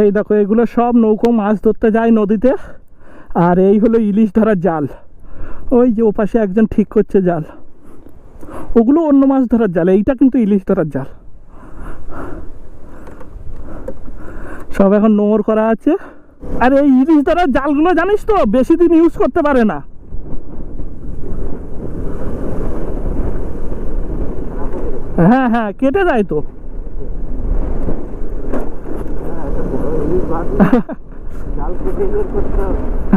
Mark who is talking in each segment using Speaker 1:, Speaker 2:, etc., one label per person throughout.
Speaker 1: এই দেখো এগুলো সব নৌকো মাছ ধরতে যায় নদীতে। আর এই হলো ইলিশ ধরার জাল। ওই যে ওপাশে একজন ঠিক করছে জাল, ওগুলো অন্য মাছ ধরার জাল, এইটা কিন্তু ইলিশ ধরার জাল। সব এখন নোংর করা আছে। আর এই ইলিশ ধরার জালগুলো জানিস তো বেশি দিন ইউজ করতে পারে না। হ্যাঁ হ্যাঁ, কেটে যায় তো।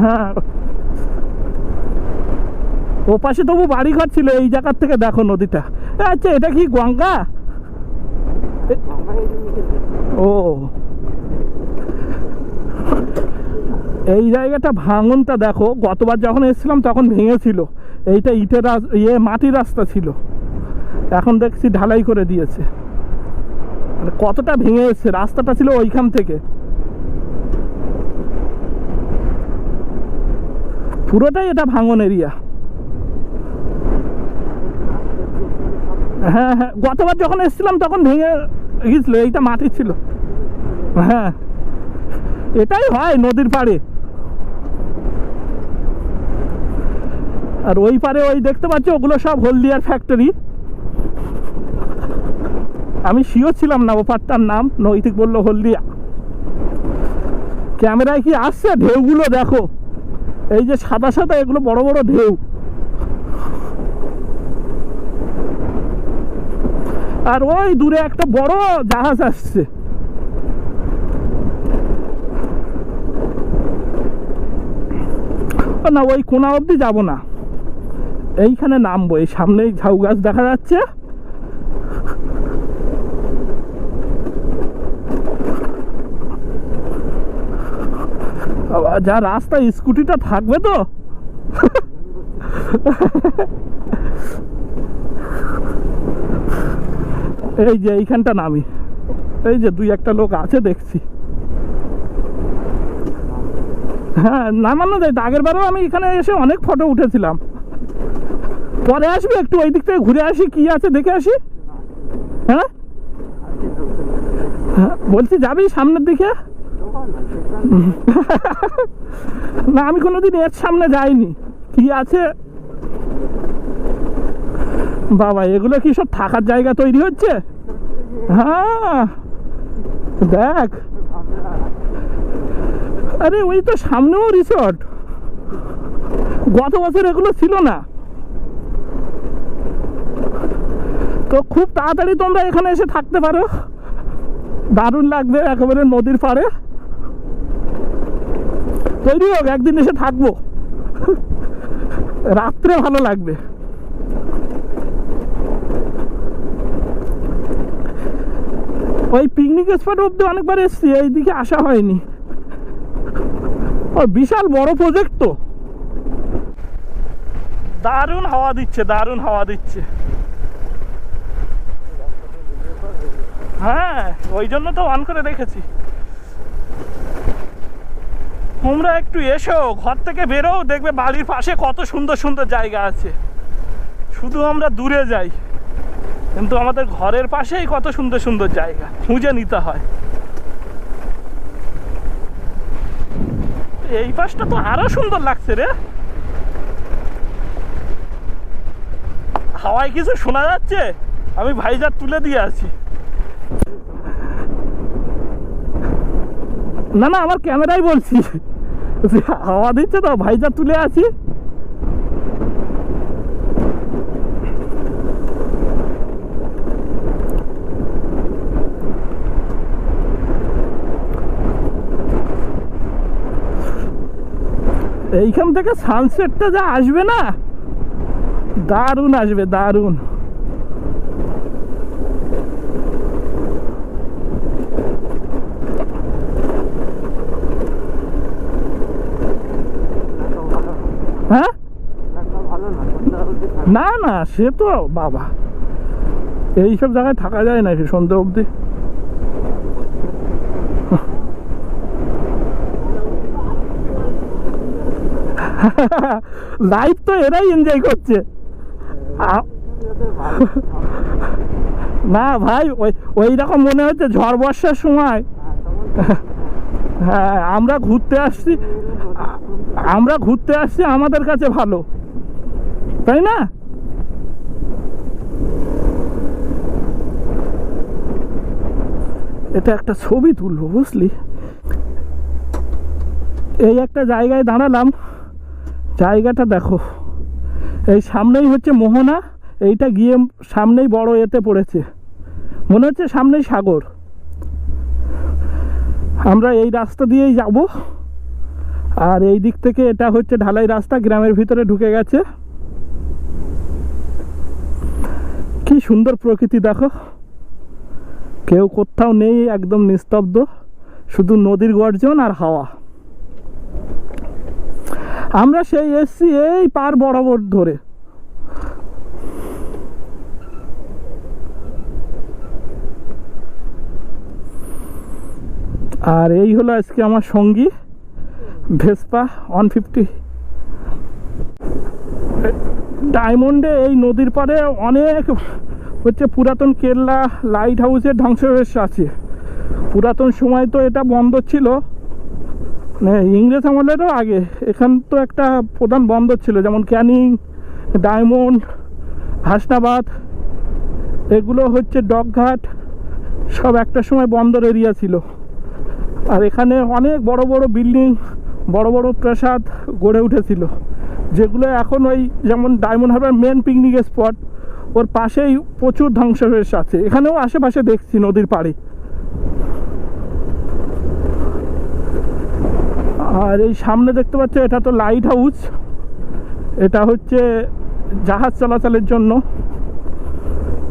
Speaker 1: হ্যাঁ, ও পাশে তবু বাড়ি ঘর ছিল, এই জায়গার থেকে দেখো নদীটা। আচ্ছা, এটা কি গঙ্গা? ও, এই জায়গাটা ভাঙনটা দেখো, গতবার যখন এসেছিলাম তখন ভেঙেছিল। এইটা ইটের মাটির রাস্তা ছিল, এখন দেখছি ঢালাই করে দিয়েছে। মানে কতটা ভেঙে এসছে, রাস্তাটা ছিল ওইখান থেকে। পুরোটাই এটা ভাঙন এরিয়া। হ্যাঁ হ্যাঁ, গতবার যখন এসেছিলাম তখন ভেঙে গিয়েছিল, এইটা মাটি ছিল। হ্যাঁ, এটাই হয় নদীর পাড়ে। আর ওই পারে ওই দেখতে পাচ্ছ, ওগুলো সব হলদিয়ার ফ্যাক্টরি। আমি শিওর ছিলাম না ওপারটার নাম, নৈতিক বললো হলদিয়া। ক্যামেরায় কি আসছে? ঢেউগুলো দেখো, এই যে সাদা সাদা, এগুলো বড় বড় ঢেউ। আর ওই দূরে একটা বড় জাহাজ আসছে। না, ওই কোনা অবধি যাব না, এইখানে নামবো। এই সামনেই ঝাউ গাছ দেখা যাচ্ছে। যা রাস্তা, স্কুটিটা থাকবে তো। এই যে এইখানটা নামি, এই যে দুই একটা লোক আছে দেখছি। হ্যাঁ, নামানো যায় তো। আগের বারেও আমি এখানে এসে অনেক ফটো উঠেছিলাম। পরে আসবে, একটু ওই দিক থেকে ঘুরে আসি, কি আছে দেখে আসি। হ্যাঁ হ্যাঁ, বলছি যাবি সামনের দিকে? না, আমি কোনোদিন এর সামনে যাইনি, কি আছে। বাবা, এগুলো কি সব থাকার জায়গা তৈরি হচ্ছে? হ্যাঁ দেখ, আরে ওই তো সামনেও রিসর্ট। গত বছর এগুলো ছিল না তো। খুব তাড়াতাড়ি তোমরা এখানে এসে থাকতে পারো, দারুণ লাগবে একেবারে নদীর পাড়ে। তৈরি হোক, একদিন এসে থাকবো, রাত্রে ভালো লাগবে। ওই পিকনিক স্পট অব্দি অনেকবার এসছি, এইদিকে আসা হয়নি। ও বিশাল বড় প্রজেক্ট তো। দারুণ হাওয়া দিচ্ছে, দারুণ হাওয়া দিচ্ছে। হ্যাঁ, ওই জন্য তো অন করে রেখেছি। তোমরা একটু এসো, ঘর থেকে বেরো, দেখবে বাড়ির পাশে কত সুন্দর সুন্দর জায়গা আছে। শুধু আমরা দূরে যাই, কিন্তু আমাদের ঘরের পাশেই কত সুন্দর সুন্দর জায়গা খুঁজে নিতে হয়। এই পাশটা তো আরো সুন্দর লাগছে রে। হাওয়ায় কিছু শোনা যাচ্ছে? আমি ভাইজার তুলে দিয়ে আছি। না না, আমার ক্যামেরাই বলছি, হাওয়া দিচ্ছে তো, ভাইজার তুলে আছি। এইখান থেকে সানসেটটা যা আসবে না, দারুণ আসবে, দারুণ। হ্যাঁ, না না, সে তো বাবা, এইসব জায়গায় থাকা যায় না সন্ধ্যে অবধি। লাইফ তো এরাই এনজয় করছে। না ভাই, ওই রকম মনে হচ্ছে ঝড় বর্ষার সময় হ্যাঁ, আমরা ঘুরতে আসছি, আমাদের কাছে ভালো, তাই না? এটা একটা ছবি তুলবো, বুঝলি? এই একটা জায়গায় দাঁড়ালাম, জায়গাটা দেখো। এই সামনেই হচ্ছে মোহনা, এইটা গিয়ে সামনেই বড় এতে পড়েছে, মনে হচ্ছে সামনেই সাগর। আমরা এই রাস্তা দিয়েই যাব, আর এই দিক থেকে এটা হচ্ছে ঢালাই রাস্তা, গ্রামের ভিতরে ঢুকে গেছে। কি সুন্দর প্রকৃতি দেখো, কেউ কোথাও নেই, একদম নিস্তব্ধ, শুধু নদীর গর্জন আর হাওয়া। আমরা সেই এসছি এই পার বরাবর ধরে। আর এই হলো আজকে আমার সঙ্গী, ভেসপা 150। ডায়মন্ডে এই নদীর পাড়ে অনেক হচ্ছে পুরাতন কেল্লা, লাইট হাউসের ধ্বংসাবশেষ আছে। পুরাতন সময় তো এটা বন্ধ ছিল, মানে ইংরেজ আমলেরও আগে এখান তো একটা প্রধান বন্দর ছিল, যেমন ক্যানিং, ডায়মন্ড, হাসনাবাদ, এগুলো হচ্ছে ডকঘাট, সব একটা সময় বন্দর এরিয়া ছিল। আর এখানে অনেক বড় বড় বিল্ডিং, বড় বড় প্রাসাদ গড়ে উঠেছিল, যেগুলো এখন ওই যেমন Diamond Harbour main picnic spot, ওর পাশেই প্রচুর ধ্বংসাবশেষ আছে। এখানেও আশেপাশে দেখছি নদীর পাড়ে। আর এই সামনে দেখতে পাচ্ছ, এটা তো লাইট হাউস, এটা হচ্ছে জাহাজ চলাচলের জন্য,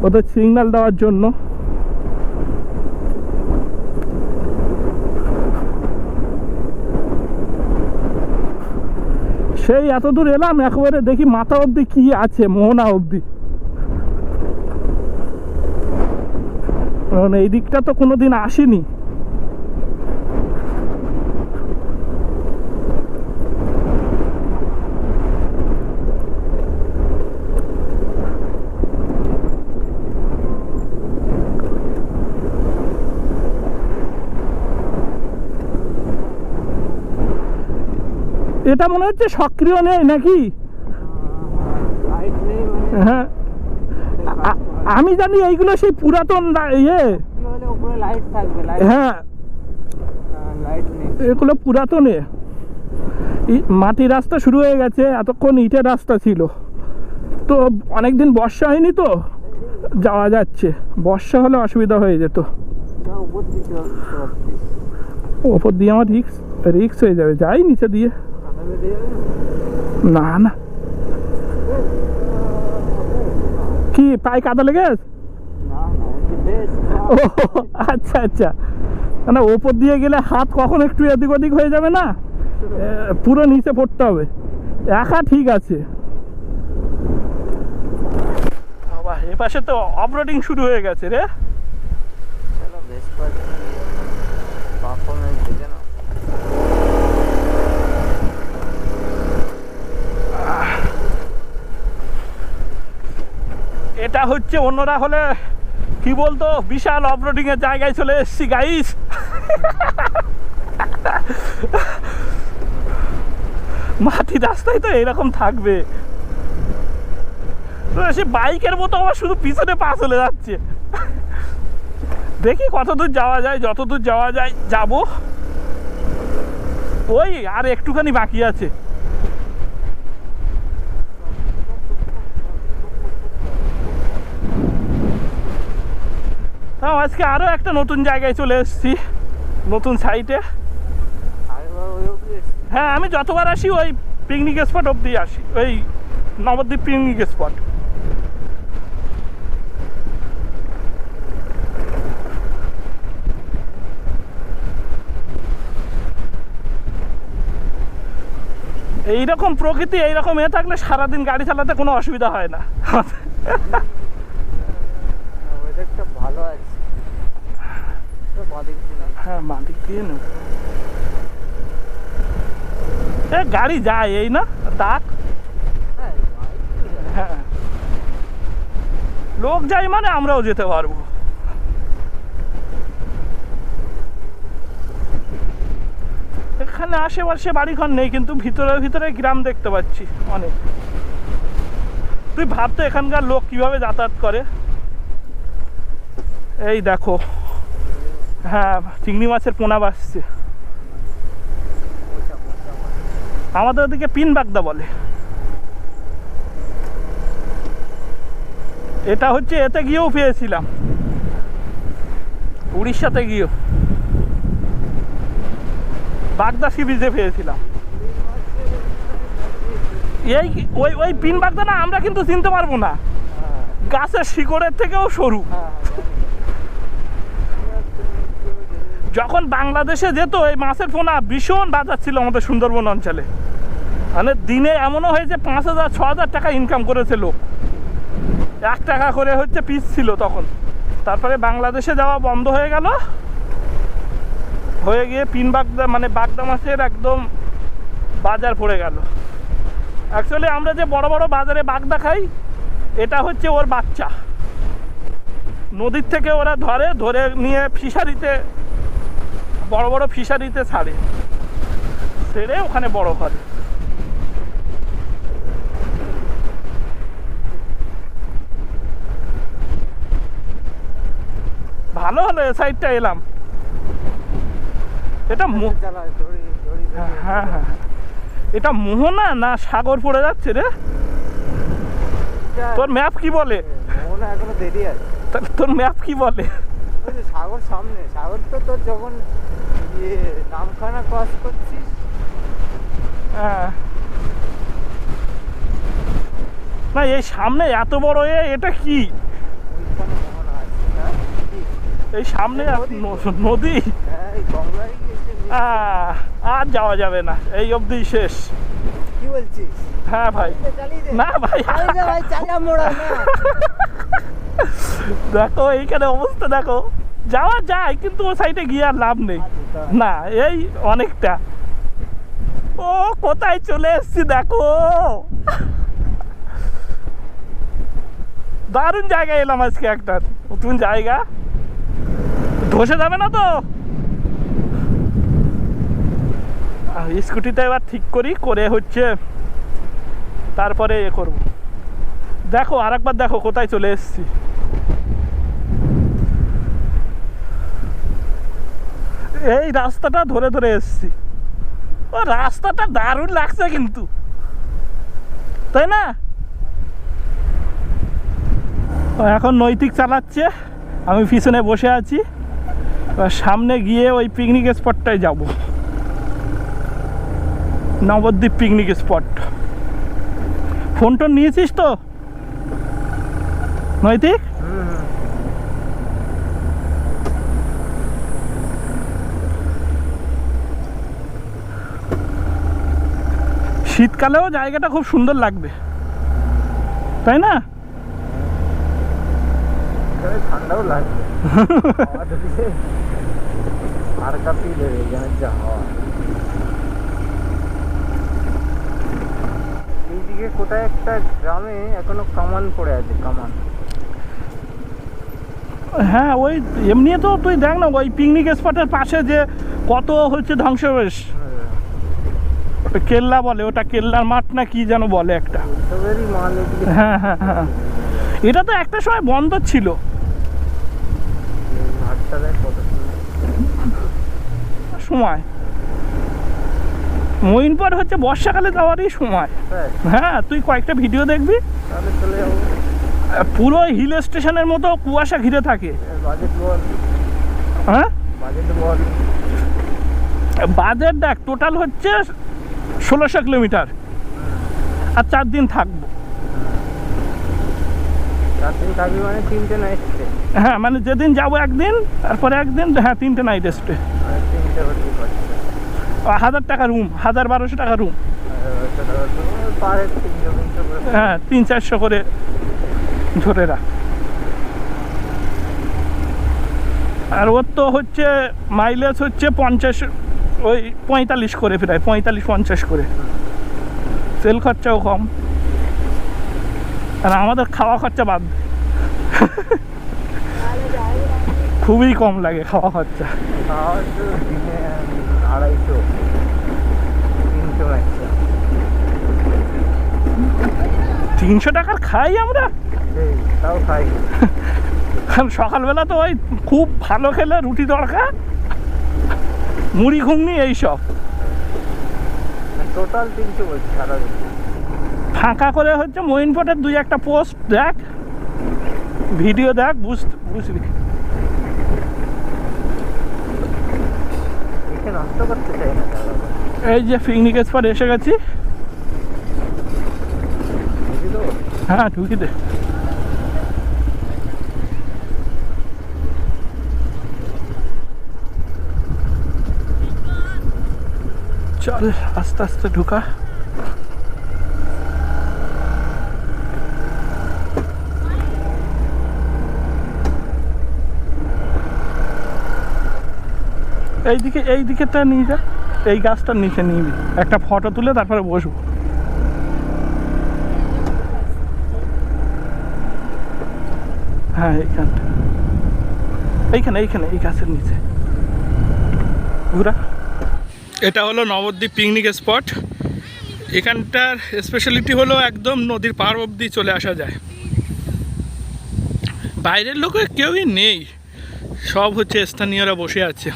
Speaker 1: ওদের সিগন্যাল দেওয়ার জন্য। সেই এত দূর এলাম, একেবারে দেখি মাথা অবধি কি আছে, মোহনা অবধি। কারণ এই দিকটা তো কোনোদিন আসেনি। এটা মনে হচ্ছে সক্রিয় নেই নাকি? হ্যাঁ, আমি জানি এইগুলো সেই পুরাতন ইয়ে। হ্যাঁ, এগুলো পুরাতনে মাটির রাস্তা শুরু হয়ে গেছে, এতক্ষণ ইটের রাস্তা ছিল। তো অনেকদিন বর্ষা হয়নি তো যাওয়া যাচ্ছে, বর্ষা হলে অসুবিধা হয়ে যেত। ওপর দিয়ে আমার রিক্স হয়ে যাবে, যাই নিচে দিয়ে। না না, কি পায়ে কাদা লেগে আছে? ও আচ্ছা আচ্ছা, না ওপর দিয়ে গেলে হাত কখন একটু এদিক ওদিক হয়ে যাবে না, পুরো নিচে পড়তে হবে। একা ঠিক আছে। এ পাশে তো অফরোডিং শুরু হয়ে গেছে রে। এটা হচ্ছে, অন্যরা হলে কি বলতো, বিশাল অফরোডিং এর জায়গায় চলে এসেছি গাইস। মাটির রাস্তায় তো এরকম থাকবে। সে বাইকের মতো আমার শুধু পিছনে পা চলে যাচ্ছে। দেখি কত দূর যাওয়া যায়, যত দূর যাওয়া যায় যাব। ওই আর একটুখানি বাকি আছে। আজকে আরো একটা নতুন জায়গায় চলে এসেছি, নতুন সাইটে। হ্যাঁ, আমি যতবার আসি ওই পিকনিক স্পট অবধি আসি, ওই নবদ্বীপ পিকনিক স্পট। এইরকম প্রকৃতি, এইরকম থাকলে সারাদিন গাড়ি চালাতে কোনো অসুবিধা হয় না। ভালো আছে। হ্যাঁ, মাদিক দিয়ে নেব। গাড়ি যায় এই না ডাক। হ্যাঁ, লোক যায় মানে আমরাও যেতে পারবো। এখানে আশেপাশে বাড়িঘর নেই, কিন্তু ভিতরে ভিতরে গ্রাম দেখতে পাচ্ছি অনেক। তুই ভাবতো এখানকার লোক কিভাবে যাতায়াত করে। এই দেখো, হ্যাঁ চিংড়ি মাছের পোনা বাসছে। আমাদের ওদিকে পিন বাগদা বলে। এটা হচ্ছে এতে গিয়েও পেয়েছিলাম, উড়িষ্যাতে গিয়েও বাগদা সি বিচে পেয়েছিলাম। এই ওই ওই পিন বাগদা না, আমরা কিন্তু চিনতে পারবো না, গাছের শিকড়ের থেকেও সরু। যখন বাংলাদেশে যেত এই মাছের পোনা ভীষণ বাজার ছিল আমাদের সুন্দরবন অঞ্চলে। মানে দিনে এমনও হয়েছে 5,000 6,000 টাকা ইনকাম করেছে লোক। 1 টাকা করে হচ্ছে পিস ছিল তখন। তারপরে বাংলাদেশে যাওয়া বন্ধ হয়ে গেল, হয়ে গিয়ে পিন বাগদা মানে বাগদা মাছের একদম বাজার পড়ে গেল। অ্যাকচুয়ালি আমরা যে বড় বড় বাজারে বাগদা খাই, এটা হচ্ছে ওর বাচ্চা। নদীর থেকে ওরা ধরে নিয়ে ফিশারিতে, বড় বড় ফিশারিতে ছাড়ে, ছেড়ে ওখানে বড় করে। ভালো হলো এ সাইডটা এলাম। এটা হ্যাঁ হ্যাঁ, এটা মোহনা না সাগর পড়ে যাচ্ছে রে? তোর ম্যাপ কি বলে?
Speaker 2: মোহনা এখনো দেরি আছে।
Speaker 1: তোর ম্যাপ কি বলে?
Speaker 2: সাগর সামনে, সাগর তো তোর যখন নামখানা ক্রস করছিস।
Speaker 1: হ্যাঁ না, এই সামনে এত বড় এটা কি? এই সামনে নদী, আর যাওয়া যাবে না, এই অবধি শেষ।
Speaker 2: কি বলছিস?
Speaker 1: হ্যাঁ ভাই, না ভাই দেখো এইখানে অবস্থা দেখো, যাওয়া যায় কিন্তু ও সাইডে গিয়ে আর লাভ নেই না। এই অনেকটা, ও কোথায় চলে এসছি দেখো, দারুণ জায়গায় এলাম আজকে, একটা নতুন জায়গা। ধসে যাবে না তো? স্কুটিটা এবার ঠিক করে হচ্ছে তারপরে এ করব। দেখো আরেকবার দেখো কোথায় চলে এসছি। এই রাস্তাটা ধরে এসছি। ও রাস্তাটা দারুণ লাগছে কিন্তু, তাই না? এখন নৈতিক চালাচ্ছে, আমি পিছনে বসে আছি। সামনে গিয়ে ওই পিকনিক স্পটটায় যাব, Nabadwip picnic spot. Phone tone নিয়েছিস তো নৈতিক? শীতকালেও জায়গাটা খুব সুন্দর লাগবে, তাই না?
Speaker 2: ঠান্ডাও লাগবে আর কাপি দেবে যা হাওয়া। এইদিকে কোথায় একটা গ্রামে এখনো কামান পড়ে আছে, কামান।
Speaker 1: হ্যাঁ ওই এমনি তো তুই দেখ না, ওই পিকনিক স্পটের পাশে যে কত হচ্ছে ধ্বংসবেশ, কেল্লা বলে ওটা, কেল্লার মাঠ না কি যেন বলে একটা। হ্যাঁ হ্যাঁ হ্যাঁ, এটা তো একটা সময় বন্ধ ছিল। সময় মঈনপুর হচ্ছে বর্ষাকালে যাওয়ারই সময়। হ্যাঁ তুই কয়েকটা ভিডিও দেখবি, পুরো হিল স্টেশনের মতো কুয়াশা ঘিরে থাকে। হ্যাঁ বাজেট দেখ, টোটাল হচ্ছে 1600 কিলোমিটার, আর 4 দিন থাকবো।
Speaker 2: 4 দিন থাকবি মানে 3টে নাইট স্টে।
Speaker 1: হ্যাঁ মানে যেদিন যাবো একদিন, তারপরে একদিন, হ্যাঁ 3টে নাইট স্টে। 1000 টাকা রুম, 1200 টাকা রুম। হ্যাঁ 300-400 করে ধরে রাখ। আর ওর তো হচ্ছে মাইলেজ হচ্ছে 50, ওই 45 করে, প্রায় 45-50 করে। তেল খরচাও কম, আর আমাদের খাওয়া খরচা বাদ খুবই কম লাগে খাওয়া খরচা।
Speaker 2: 250
Speaker 1: 300 টাকার খাই আমরা।
Speaker 2: সেই তাও খাই।
Speaker 1: কারণ সকালবেলা তো ওই খুব ভালো খেলে রুটি তড়কা মুড়ি ঘুগনি এইসব।
Speaker 2: টোটাল 300 বলছি সারাদিন।
Speaker 1: ফাঁকা করে হচ্ছে মইনপটের 2-1টা পোস্ট দেখ, ভিডিও দেখ, বুঝবি।
Speaker 2: এখানে নষ্ট করতে চাই না টাকা।
Speaker 1: এই যে পিকনিক স্পট এসে গেছি।
Speaker 2: বুঝি তো?
Speaker 1: হ্যাঁ ঢুকি দে। চল আস্তে আস্তে ঢুকা। এইদিকেটা নিয়ে যা, এই গাছটার নিচে নিবি, একটা ফটো তুলে তারপরে বসবো। হ্যাঁ এইখানে এই গাছের নিচে ঘুরা। এটা হলো নবদ্বীপ পিকনিক স্পট। এখানটার স্পেশালিটি হলো একদম নদীর পার অবধি চলে আসা যায়, বাইরের লোক কেউই নেই, সব হচ্ছে স্থানীয়রা বসে আছে।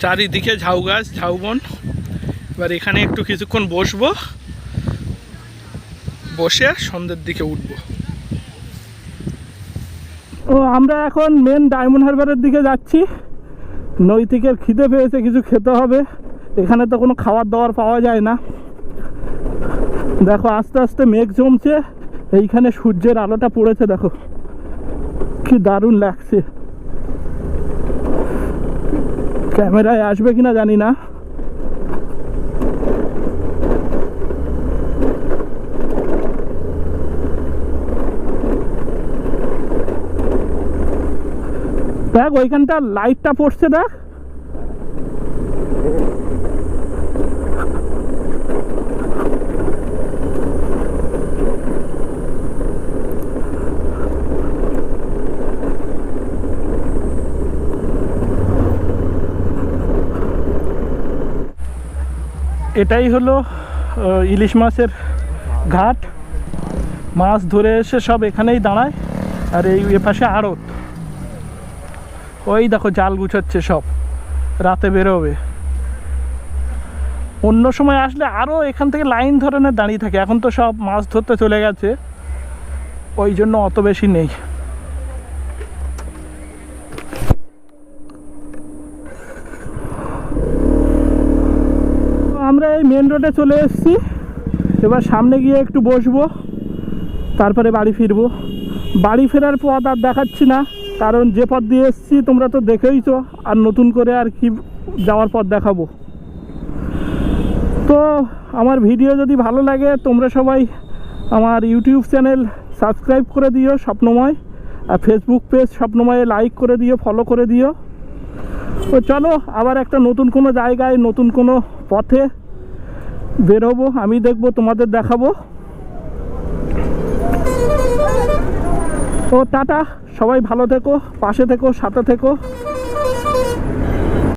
Speaker 1: চারিদিকে ঝাউ গাছ, ঝাউবন। এবার এখানে একটু কিছুক্ষণ বসবো, বসে সন্ধ্যের দিকে উঠবো। ও আমরা এখন মেন ডায়মন্ড হারবারের দিকে যাচ্ছি। নৈতিকের খিদে পেয়েছে, কিছু খেতে হবে। এখানে তো কোনো খাবার দাবার পাওয়া যায় না। দেখো আস্তে আস্তে মেঘ জমছে, এইখানে সূর্যের আলোটা পড়েছে, দেখো কি দারুণ লাগছে। ক্যামেরায় আসবে কিনা জানি না। দেখ ওইখানটা লাইটটা পড়ছে, দেখ। এটাই হলো ইলিশ মাছের ঘাট। মাছ ধরে এসে সব এখানেই দাঁড়ায়। আর এই এপাশে আড়ত, ওই দেখো জাল গুছাচ্ছে, সব রাতে বেরোবে। অন্য সময় আসলে আরও এখান থেকে লাইন ধরনের দাঁড়িয়ে থাকে, এখন তো সব মাছ ধরতে চলে গেছে, ওই জন্য অত বেশি নেই। আমরা এই মেন রোডে চলে এসেছি। এবার সামনে গিয়ে একটু বসবো, তারপরে বাড়ি ফিরবো। বাড়ি ফেরার পথ আর দেখাচ্ছি না, কারণ যে পথ দিয়ে এসেছি তোমরা তো দেখেইছো, আর নতুন করে আর কি যাওয়ার পথ দেখাবো। তো আমার ভিডিও যদি ভালো লাগে তোমরা সবাই আমার ইউটিউব চ্যানেল সাবস্ক্রাইব করে দিও স্বপ্নময়, আর ফেসবুক পেজ স্বপ্নময়ে লাইক করে দিও, ফলো করে দিও। তো চলো আবার একটা নতুন কোনো জায়গায়, নতুন কোনো পথে বেরোবো, আমি দেখবো, তোমাদের দেখাবো। তো টাটা, সবাই ভালো থেকো, পাশে থেকো, সাথে থেকো।